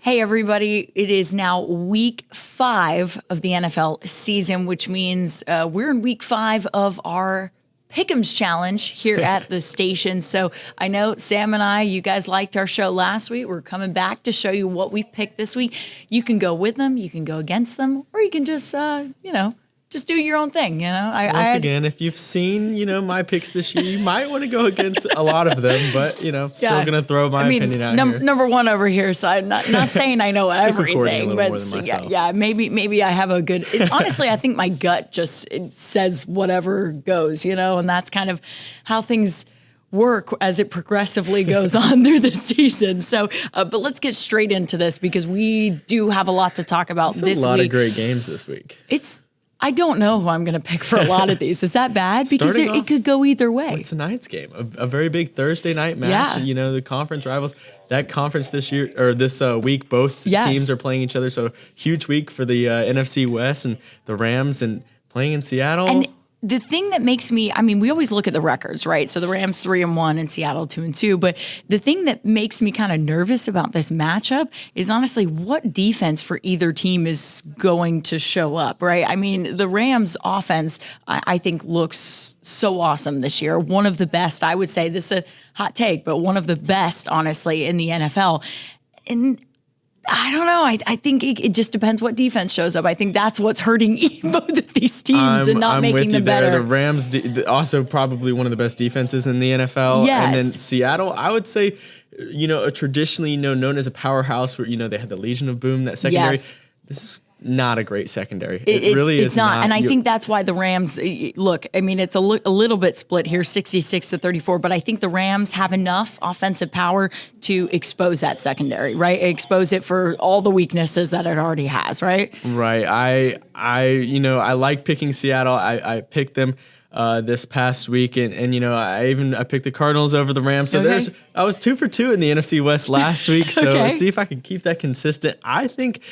Hey, everybody. It is now week 5 of the NFL season, which means we're in week 5 of our Pick'ems challenge here at the station. So I know Sam and I, you guys liked our show last week. We're coming back to show you what we've picked this week. You can go with them, you can go against them, or you can just, just do your own thing, Once again, if you've seen, my picks this year, you might want to go against a lot of them, but, still going to throw my opinion out here. Number one over here, so I'm not saying I know everything, but maybe I have a good, honestly, I think my gut just it says whatever goes, and that's kind of how things work as it progressively goes on through the season. So, but let's get straight into this because we do have a lot to talk about this week. There's a lot of great games this week. I don't know who I'm going to pick for a lot of these. Is that bad? Because it could go either way. Well, tonight's game, a very big Thursday night match. Yeah. The conference rivals. That conference this year or this week, both teams are playing each other. So huge week for the NFC West and the Rams and playing in Seattle. And the thing that makes me, we always look at the records, right? So the Rams 3-1 and Seattle 2-2. But the thing that makes me kind of nervous about this matchup is honestly what defense for either team is going to show up, right? The Rams offense, I think, looks so awesome this year. One of the best, I would say, this is a hot take, but one of the best, honestly, in the NFL. And I don't know. I think it just depends what defense shows up. I think that's what's hurting both of these teams and not making them better. The Rams also probably one of the best defenses in the NFL. Yes. And then Seattle, I would say, traditionally known as a powerhouse where, they had the Legion of Boom, that secondary. Yes. This is not a great secondary. It really is it's not. And I think that's why the Rams, look, it's a little bit split here, 66-34, but I think the Rams have enough offensive power to expose that secondary, right? Expose it for all the weaknesses that it already has, right? Right. I like picking Seattle. I picked them this past week, and I picked the Cardinals over the Rams. So I was 2 for 2 in the NFC West last week. So let's see if I can keep that consistent. I think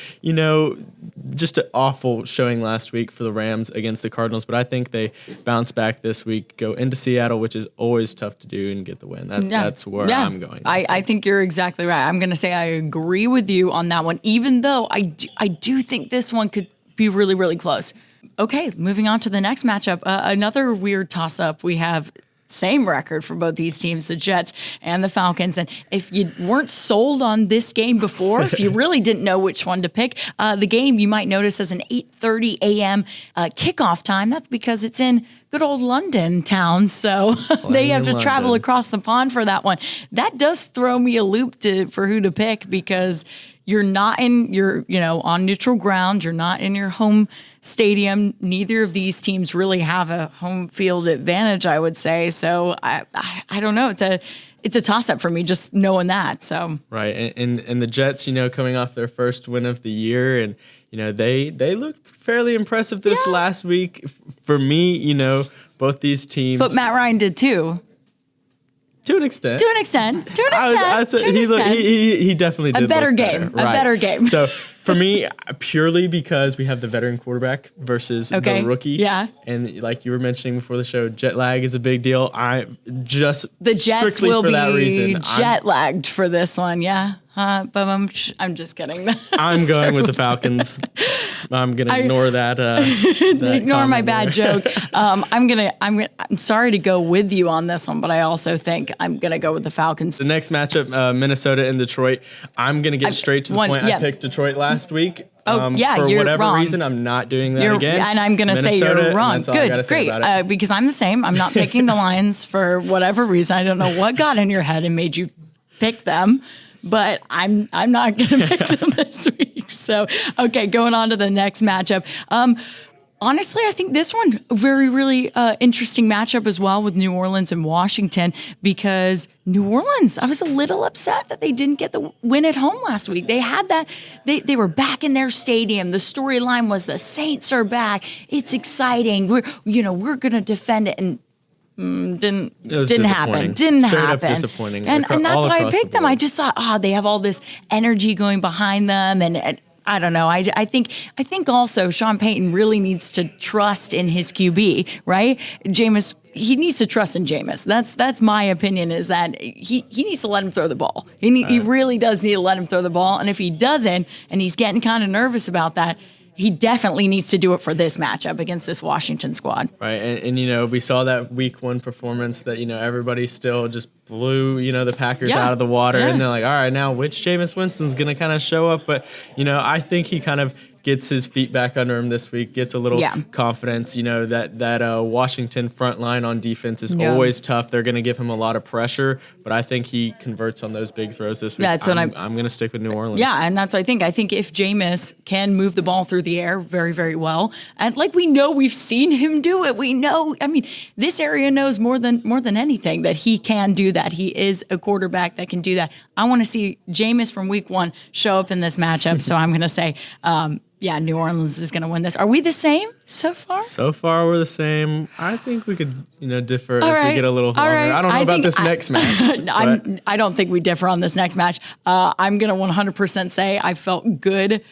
just an awful showing last week for the Rams against the Cardinals, but I think they bounce back this week, go into Seattle, which is always tough to do, and get the win. That's where I'm going. I think you're exactly right. I'm going to say I agree with you on that one, even though I do think this one could be really, really close. Okay, moving on to the next matchup. Another weird toss-up. We have same record for both these teams, the Jets and the Falcons. And if you weren't sold on this game before, if you really didn't know which one to pick, the game you might notice as an 8:30 a.m. Kickoff time. That's because it's in good old London town, so they have to travel across the pond for that one. That does throw me a loop for who to pick because you're not on neutral ground. You're not in your home stadium. Neither of these teams really have a home field advantage, I would say. So I don't know. It's a toss-up for me, just knowing that. So right, and the Jets, coming off their first win of the year, and they looked fairly impressive this last week. For me, both these teams. But Matt Ryan did too. To an extent. He definitely did. A better game. So for me, purely because we have the veteran quarterback versus the rookie. Yeah. And like you were mentioning before the show, jet lag is a big deal. The Jets will be jet lagged for this one. Yeah. But I'm just kidding. I'm going with the Falcons. I'm gonna ignore that. Ignore my bad joke. I'm sorry to go with you on this one, but I also think I'm gonna go with the Falcons. The next matchup, Minnesota and Detroit. I'm gonna get straight to the point. I picked Detroit last week. For you're whatever wrong. reason, I'm not doing that again. And I'm going to say you're wrong. Good, great. Because I'm the same. I'm not picking the Lions for whatever reason. I don't know what got in your head and made you pick them. But I'm not going to pick them this week. So, okay, going on to the next matchup. Honestly, I think this one very, really interesting matchup as well with New Orleans and Washington because New Orleans, I was a little upset that they didn't get the win at home last week. They had that, they were back in their stadium. The storyline was the Saints are back. It's exciting. We're going to defend it, and didn't happen. Didn't Straight happen. Up disappointing. And that's why I picked them. I just thought, they have all this energy going behind them, and I don't know. I think also Sean Payton really needs to trust in his QB, right? Jameis, he needs to trust in Jameis. That's my opinion, is that he needs to let him throw the ball. He really does need to let him throw the ball. And if he doesn't, and he's getting kind of nervous about that, he definitely needs to do it for this matchup against this Washington squad. Right, and we saw that week 1 performance that, everybody still just blew, the Packers out of the water. And they're like, all right, now which Jameis Winston's going to kind of show up? But, I think he kind of gets his feet back under him this week, gets a little confidence. That Washington front line on defense is always tough. They're going to give him a lot of pressure, but I think he converts on those big throws this week. I'm going to stick with New Orleans. Yeah, and that's what I think. I think if Jameis can move the ball through the air very, very well, and like we know, we've seen him do it. We know, this area knows more than anything that he can do that. He is a quarterback that can do that. I want to see Jameis from week 1 show up in this matchup, so I'm going to say, New Orleans is going to win this. Are we the same so far? So far, we're the same. I think we could, differ as we get a little longer. Right. I don't know about this next match. I don't think we differ on this next match. I'm going to 100% say I felt good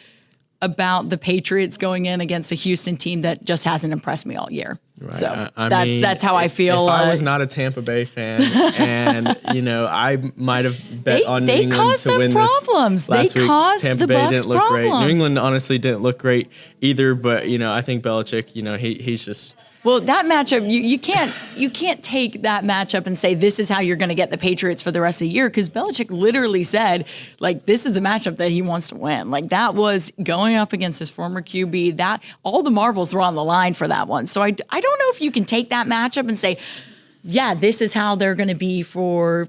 about the Patriots going in against a Houston team that just hasn't impressed me all year. Right. So that's how I feel. If I was not a Tampa Bay fan, and I might have bet on New England to win problems. This last week. Tampa Bay didn't look problems. great. New England honestly didn't look great either. But I think Belichick, he's just. Well, that matchup, you can't take that matchup and say this is how you're going to get the Patriots for the rest of the year, because Belichick literally said, this is the matchup that he wants to win. That was going up against his former QB. That all the marbles were on the line for that one. So I don't know if you can take that matchup and say, this is how they're going to be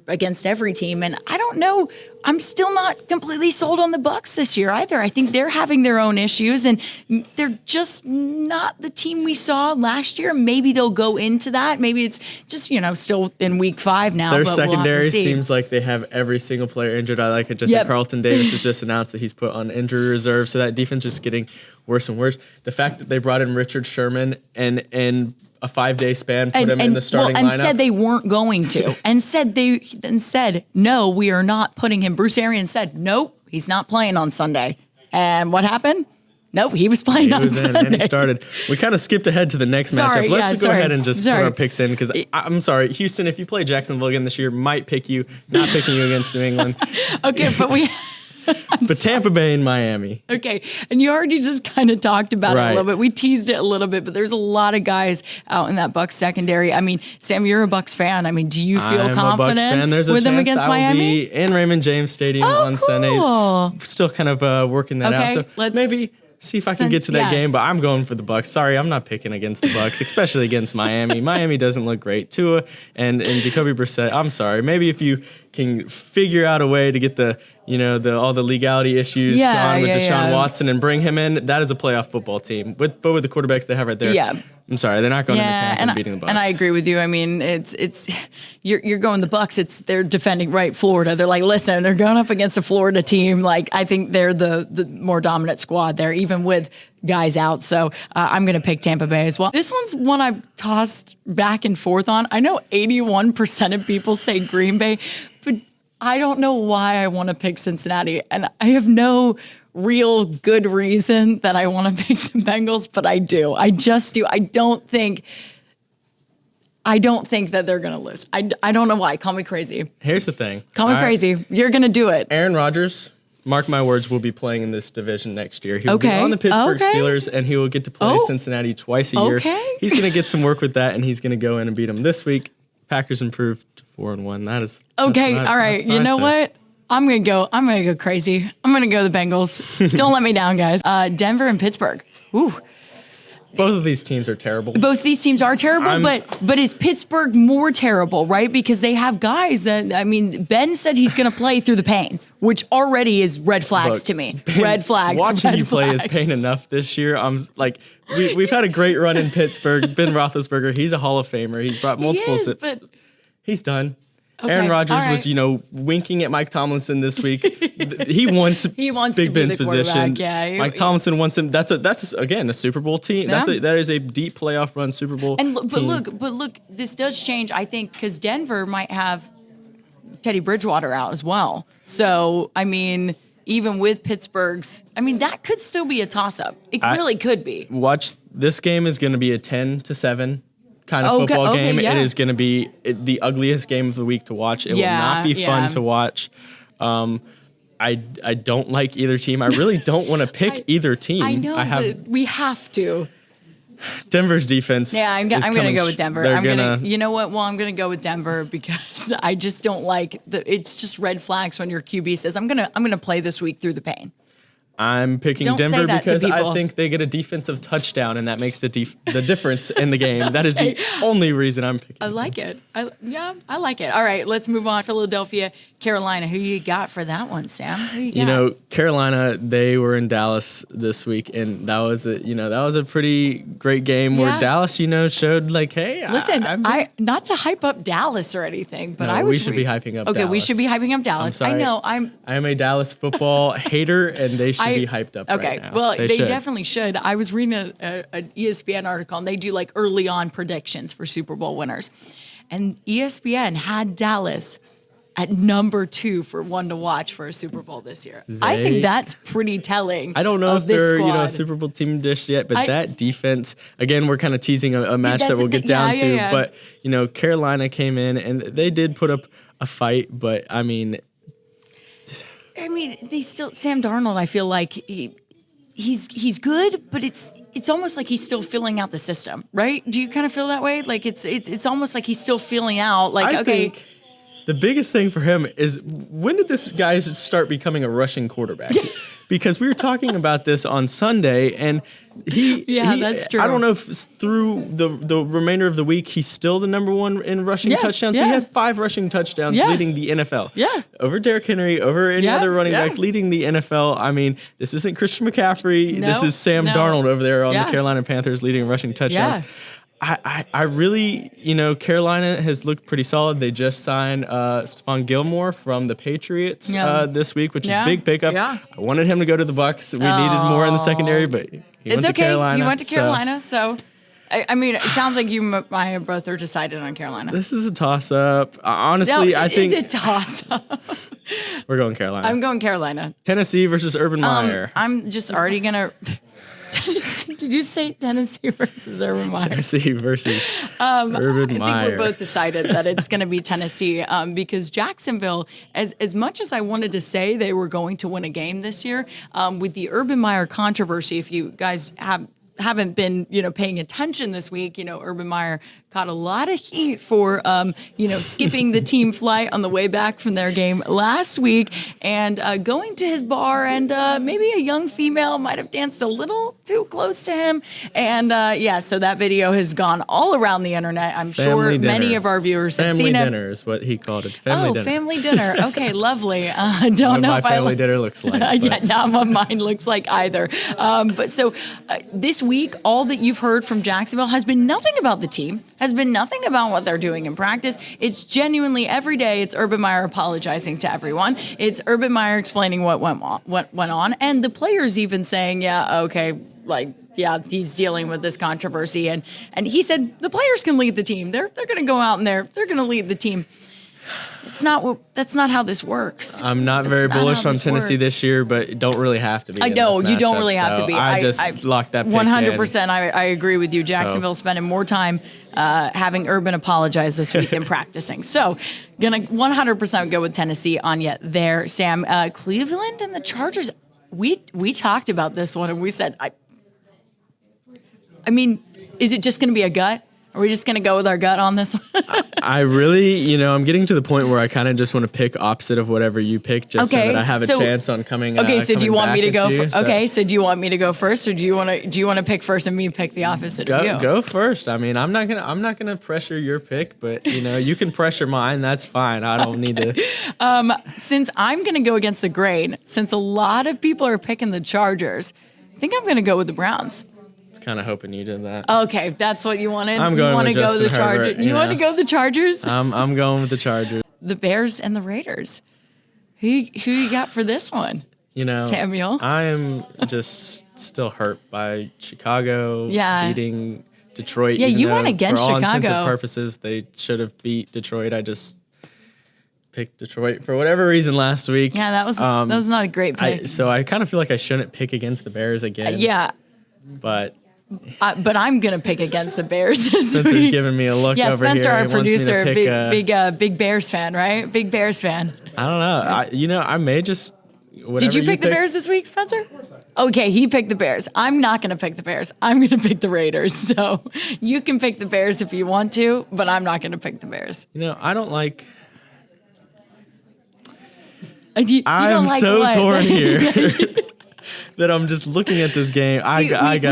against every team. And I don't know. I'm still not completely sold on the Bucs this year either. I think they're having their own issues, and they're just not the team we saw last year. Maybe they'll go into that. Maybe it's just, still in week 5 now. Their secondary seems like they have every single player injured. I like it. Carlton Davis has just announced that he's put on injury reserve. So that defense is getting worse and worse. The fact that they brought in Richard Sherman and a 5-day span, put him in the starting lineup. And said they weren't going to. and said, no, we are not putting him. Bruce Arians said, nope, he's not playing on Sunday. And what happened? Nope, he was playing on Sunday. And he started. We kind of skipped ahead to the next matchup. Let's go ahead and just put our picks in, because I'm sorry, Houston, if you play Jacksonville again this year, might pick you, not picking you against New England. Okay, but we... But Tampa Bay and Miami. Okay, and you already just kind of talked about it a little bit. We teased it a little bit, but there's a lot of guys out in that Bucs secondary. Sam, you're a Bucs fan. Do you feel confident with them against Miami? Be in Raymond James Stadium on Sunday. Still kind of working that out. So maybe see if I can get to that game, but I'm going for the Bucs. Sorry, I'm not picking against the Bucs, especially against Miami. Miami doesn't look great. Tua and Jacoby Brissett. I'm sorry. Maybe if you can figure out a way to get all the legality issues gone with Deshaun Watson and bring him in, that is a playoff football team. But with the quarterbacks they have right there. Yeah. I'm sorry, they're not going into Tampa and beating the Bucs. And I agree with you. It's you're going the Bucs. They're defending Florida. They're like, listen, they're going up against a Florida team. I think they're the more dominant squad there, even with guys out. So I'm going to pick Tampa Bay as well. This one's one I've tossed back and forth on. I know 81% of people say Green Bay, but I don't know why I want to pick Cincinnati, and I have no real good reason that I want to pick the Bengals, but I do. I just do. I don't think that they're going to lose. I don't know why. Call me crazy. Here's the thing. Call me crazy. You're going to do it. Aaron Rodgers, mark my words, will be playing in this division next year. He'll be on the Pittsburgh Steelers, and he will get to play Cincinnati twice a year. He's going to get some work with that, and he's going to go in and beat them this week. Packers improved to 4-1. That is okay. All right. You know what? I'm gonna go crazy. I'm gonna go the Bengals. Don't let me down, guys. Denver and Pittsburgh. Ooh. Both of these teams are terrible. Both these teams are terrible, but is Pittsburgh more terrible, right? Because they have guys that, Ben said he's going to play through the pain, which already is red flags to me. Red flags. Watching you play is pain enough this year. I'm like, we've had a great run in Pittsburgh. Ben Roethlisberger, he's a Hall of Famer. He's brought multiple. But he's done. Okay, Aaron Rodgers was, winking at Mike Tomlinson this week. He wants Big Ben's position. Yeah, Mike Tomlinson wants him. That's again a Super Bowl team. Yeah. That is a deep playoff run Super Bowl. But look, this does change. I think because Denver might have Teddy Bridgewater out as well. So even with Pittsburgh's, that could still be a toss up. It really could be. Watch, this game is going to be a 10-7. kind of football game. yeah. It is going to be the ugliest game of the week to watch. It will not be fun to watch. I don't like either team. I really don't want to pick either team. I know, but we have to. Denver's defense. Yeah, I'm going to go with Denver. You know what? Well, I'm going to go with Denver because I just don't like it's just red flags when your QB says, I'm going to play this week through the pain. I'm picking Denver because I think they get a defensive touchdown, and that makes the difference in the game. That is the only reason I'm picking. I like it. I like it. All right, let's move on. Philadelphia, Carolina. Who you got for that one, Sam? Who you got? You know, Carolina, they were in Dallas this week, and that was a pretty great game where Dallas, showed like, hey, listen, I not to hype up Dallas or anything, but we should be hyping up. Okay, Dallas. we should be hyping up Dallas. I know. I am a Dallas football hater, and they should be hyped up. Okay, right now. well, they definitely should. I was reading an ESPN article, and they do like early on predictions for Super Bowl winners, and ESPN had Dallas at number 2 for one to watch for a Super Bowl this year. I think that's pretty telling. I don't know if they're a Super Bowl team dish yet, but that defense, again, we're kind of teasing a match that we'll get down to. But Carolina came in and they did put up a fight, but I mean, they still Sam Darnold. I feel like he's good, but it's almost like he's still filling out the system, right? Do you kind of feel that way? Like it's almost like he's still filling out. Like I think the biggest thing for him is, when did this guy start becoming a rushing quarterback? Because we were talking about this on Sunday, and that's true. I don't know if through the remainder of the week he's still the number 1 in rushing touchdowns. Yeah. But he had 5 rushing touchdowns, leading the NFL. Yeah, over Derrick Henry, over any other running back, leading the NFL. I mean, this isn't Christian McCaffrey. This is Sam Darnold over there on the Carolina Panthers, leading rushing touchdowns. Yeah. I really, Carolina has looked pretty solid. They just signed Stephon Gilmore from the Patriots this week, which is a big pickup. Yeah. I wanted him to go to the Bucs. We needed more in the secondary, but he went to Carolina. You went to Carolina, so I mean, it sounds like you and I both are decided on Carolina. This is a toss-up. Honestly, I think it's a toss-up. We're going Carolina. I'm going Carolina. Tennessee versus Urban Meyer. I'm just already gonna. Did you say Tennessee versus Urban Meyer? Tennessee versus Urban Meyer. I think we're both decided that it's going to be Tennessee because Jacksonville, as much as I wanted to say they were going to win a game this year, with the Urban Meyer controversy, if you guys haven't been paying attention this week, Urban Meyer caught a lot of heat for skipping the team flight on the way back from their game last week and going to his bar, and maybe a young female might have danced a little too close to him, and so that video has gone all around the internet. I'm sure many of our viewers have seen it. Family dinner is what he called it. Family dinner. Family dinner. Okay, lovely. Don't know what if my family dinner looks like. Yeah, not what mine looks like either. But so this week, all that you've heard from Jacksonville has been nothing about the team, has been nothing about what they're doing in practice. It's genuinely every day it's Urban Meyer apologizing to everyone. It's Urban Meyer explaining what went on, and the players even saying, he's dealing with this controversy, and he said the players can lead the team. They're going to go out and they're going to lead the team. That's not how this works. I'm not very bullish on Tennessee this year, but don't really have to be. I know you don't really have to be. I just locked that pick 100%. I agree with you. Jacksonville's spending more time having Urban apologize this week than practicing. So, gonna 100% go with Tennessee on you there, Sam. Cleveland and the Chargers. We talked about this one and we said, I mean, is it just going to be a gut? Are we just going to go with our gut on this one? I really, I'm getting to the point where I kind of just want to pick opposite of whatever you pick, just so that I have a chance on coming. Okay, so do you want me to go? Okay, so do you want me to go first, or do you want to pick first and me pick the opposite of you? Go first. I mean, I'm not gonna pressure your pick, but you can pressure mine. That's fine. I don't need to. Since I'm gonna go against the grain, since a lot of people are picking the Chargers, I think I'm gonna go with the Browns. Kind of hoping you did that. Okay, that's what you wanted. I'm going with Justin Herbert. You want to go with the Chargers? I'm going with the Chargers. The Bears and the Raiders. Who you got for this one? Samuel. I am just still hurt by Chicago beating Detroit. Yeah, you went against Chicago. For all intents and purposes, they should have beat Detroit. I just picked Detroit for whatever reason last week. Yeah, that was not a great pick. So I kind of feel like I shouldn't pick against the Bears again. Yeah. But but I'm gonna pick against the Bears this Spencer's week. giving me a look Yeah, over Spencer, here. our He wants me to producer, pick, big Bears fan, right? Big Bears fan. I don't know. I may just. Did you pick the Bears this week, Spencer? Okay, he picked the Bears. I'm not going to pick the Bears. I'm going to pick the Raiders. So you can pick the Bears if you want to, but I'm not going to pick the Bears. I don't like. I'm so torn here that I'm just looking at this game. We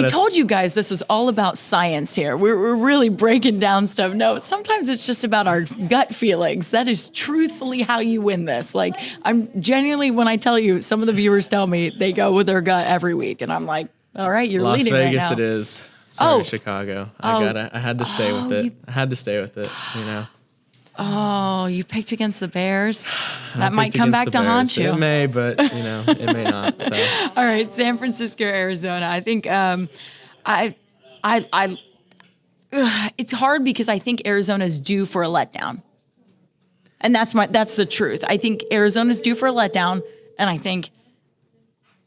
told you guys this was all about science here. We're really breaking down stuff. No, sometimes it's just about our gut feelings. That is truthfully how you win this. Like, I'm genuinely, when I tell you, some of the viewers tell me they go with their gut every week. And I'm like, all right, you're Las leading Vegas right now. It is. Sorry, Chicago. I had to stay with it. I had to stay with it, Oh, you picked against the Bears? That might come back to haunt you. It may, but it may not. So. All right, San Francisco, Arizona. I think it's hard because I think Arizona's due for a letdown. And that's the truth. I think Arizona's due for a letdown, and I think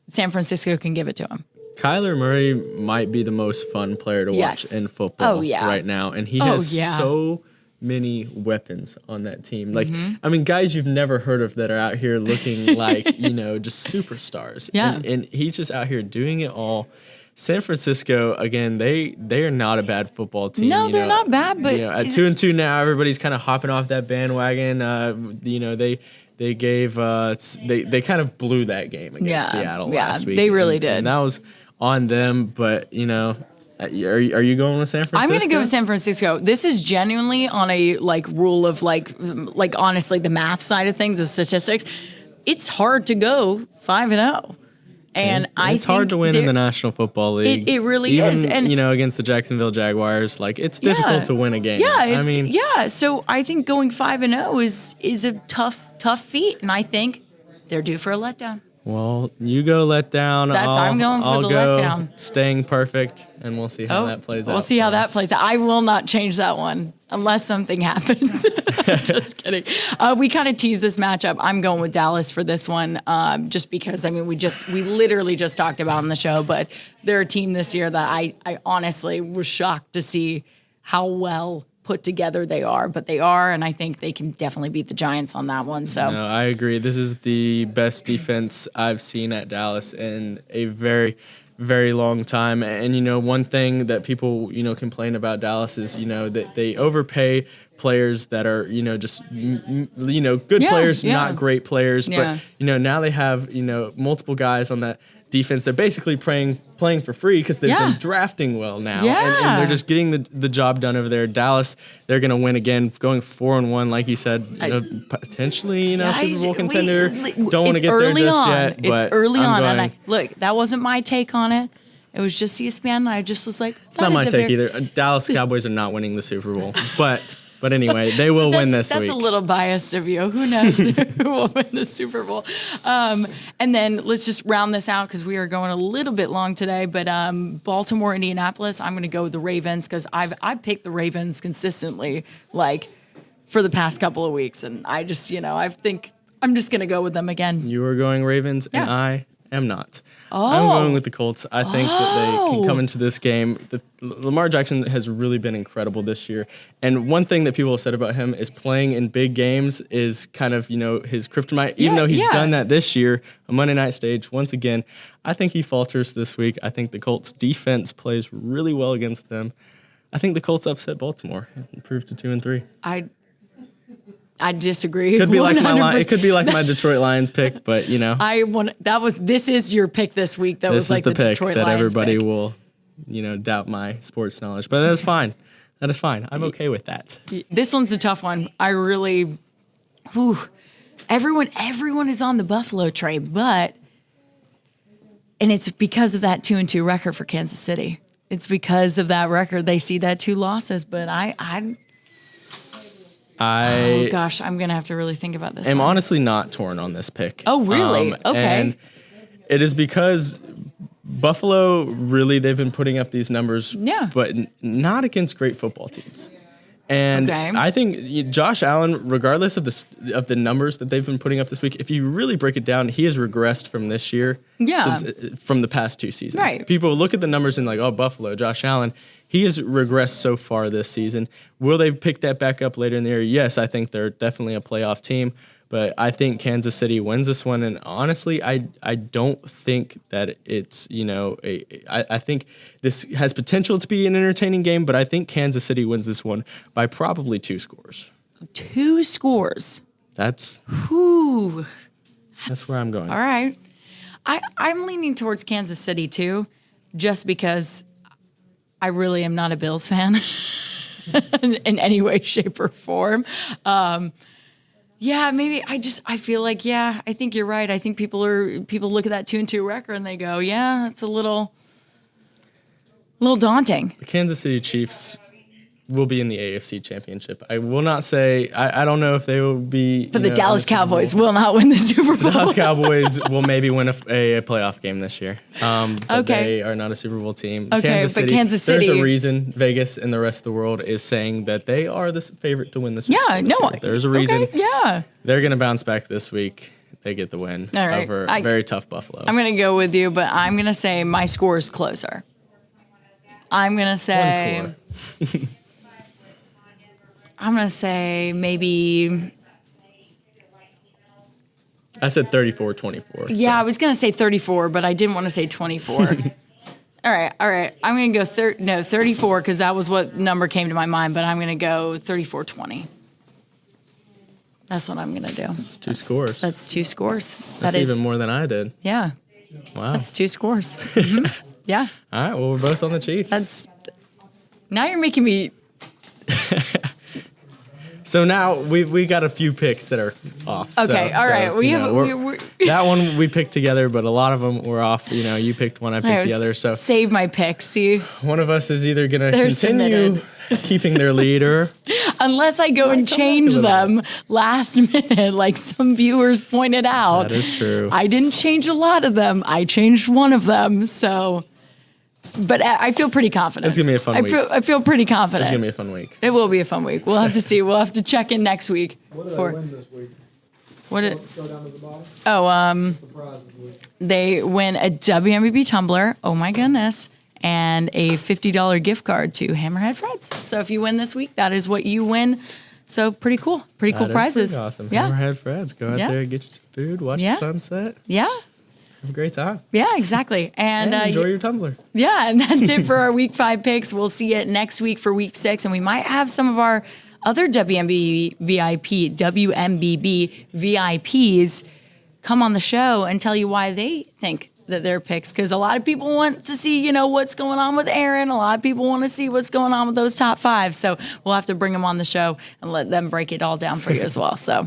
San Francisco can give it to them. Kyler Murray might be the most fun player to watch in football right now, and he has so many weapons on that team. Like, I mean, guys you've never heard of that are out here looking like, just superstars. Yeah. And he's just out here doing it all. San Francisco, again, they are not a bad football team. No, they're not bad, but at 2-2 now, everybody's kind of hopping off that bandwagon. They gave they kind of blew that game against Seattle last week. They really did. And that was on them, but are you going with San Francisco? I'm going to go with San Francisco. This is genuinely on a rule of like honestly the math side of things, the statistics. It's hard to go 5-0. And it's hard to win in the National Football League. It really is. And against the Jacksonville Jaguars, it's difficult to win a game. Yeah, so I think going 5-0 is a tough feat, and I think they're due for a letdown. Well, you go let down. I'm going for the letdown. Staying perfect, and we'll see how that plays out. We'll see how that plays out. I will not change that one unless something happens. Just kidding. We kind of teased this matchup. I'm going with Dallas for this one, just because we literally just talked about on the show, but they're a team this year that I honestly was shocked to see how well put together they are, but they are, and I think they can definitely beat the Giants on that one. So no, I agree. This is the best defense I've seen at Dallas in a very, very long time. And one thing that people complain about Dallas is that they overpay players that are just good players, not great players. But now they have multiple guys on that defense. They're basically playing for free because they've been drafting well now, and they're just getting the job done over there. Dallas, they're going to win again, going 4-1, like you said, potentially Super Bowl contender. Don't want to get there just yet. But it's early on, and look, that wasn't my take on it. It was just ESPN, and I just was like, it's not my take either. Dallas Cowboys are not winning the Super Bowl, But anyway, they will win this week. That's a little biased of you. Who knows who will win the Super Bowl? And then let's just round this out because we are going a little bit long today. But Baltimore, Indianapolis, I'm going to go with the Ravens because I've picked the Ravens consistently for the past couple of weeks. And I just, I think I'm just going to go with them again. You are going Ravens and I am not. I'm going with the Colts. I think that they can come into this game. Lamar Jackson has really been incredible this year. And one thing that people have said about him is playing in big games is kind of, his kryptonite. Even though he's done that this year, a Monday night stage, once again, I think he falters this week. I think the Colts defense plays really well against them. I think the Colts upset Baltimore and improve to 2-3. I disagree. Could be like my line. It could be like my Detroit Lions pick, but this is your pick this week. That was like the pick Detroit that Lions everybody pick. will, doubt my sports knowledge. But that's fine. That is fine. I'm okay with that. This one's a tough one. I really, everyone is on the Buffalo train, and it's because of that 2-2 record for Kansas City. It's because of that record. They see that 2 losses, but oh gosh, I'm gonna have to really think about this. I'm honestly not torn on this pick. Oh really? Okay. And it is because Buffalo they've been putting up these numbers, but not against great football teams. And Okay. I think Josh Allen, regardless of the numbers that they've been putting up this week, if you really break it down, he has regressed from this year, from the past 2 seasons. Right. People look at the numbers and like, oh, Buffalo, Josh Allen, he has regressed so far this season. Will they pick that back up later in the year? Yes, I think they're definitely a playoff team. But I think Kansas City wins this one, and honestly, I don't think that it's, I think this has potential to be an entertaining game, but I think Kansas City wins this one by probably 2 scores. 2 scores. That's Whew. that's where I'm going. All right. I'm leaning towards Kansas City too, just because I really am not a Bills fan in any way, shape, or form. Yeah, maybe I feel like, I think you're right. I think people look at that 2-2 record and they go, yeah, it's a little daunting. The Kansas City Chiefs will be in the AFC Championship. I will not say, I don't know if they will be. But the Dallas Cowboys will not win the Super Bowl. The Dallas Cowboys will maybe win a playoff game this year. But they are not a Super Bowl team. Okay, Kansas City. There's a reason Vegas and the rest of the world is saying that they are the favorite to win the Super Bowl. Yeah, no. Year. There's a reason. Okay, yeah. They're going to bounce back this week. They get the win over a very tough Buffalo. I'm going to go with you, but I'm going to say my score is closer. I'm going to say... 1 score. I'm going to say maybe... I said 34-24. Yeah, I was going to say 34, but I didn't want to say 24. All right. I'm going to go 34 because that was what number came to my mind, but I'm going to go 34-20. That's what I'm going to do. That's 2 scores. That's 2 scores. That's even more than I did. Yeah. Wow. That's 2 scores. Mm-hmm. Yeah. All right. Well, we're both on the Chiefs. Now you're making me... So now we got a few picks that are off. Okay, all right. That one we picked together, but a lot of them were off. You picked one, I picked the other. So save my picks. See, one of us is either going to continue keeping their lead, or unless I go and change them last minute, like some viewers pointed out. That is true. I didn't change a lot of them. I changed one of them. So. But I feel pretty confident. It's going to be a fun week. I feel pretty confident. It's going to be a fun week. It will be a fun week. We'll have to see. We'll have to check in next week. What did they win this week? What did? Go down to the bottom. Oh, Surprise this week. they win a WMVB tumbler. Oh my goodness. And a $50 gift card to Hammerhead Fred's. So if you win this week, that is what you win. So pretty cool. Pretty cool prizes. Pretty awesome. Yeah. Hammerhead Fred's. Go out there, get you some food, watch the sunset. Yeah. Have a great time. Yeah, exactly. And enjoy your tumbler. Yeah, and that's it for our week 5 picks. We'll see you next week for week 6, and we might have some of our other WMBB VIPs come on the show and tell you why they think that they're picks, because a lot of people want to see, what's going on with Aaron. A lot of people want to see what's going on with those top 5. So we'll have to bring them on the show and let them break it all down for you as well. So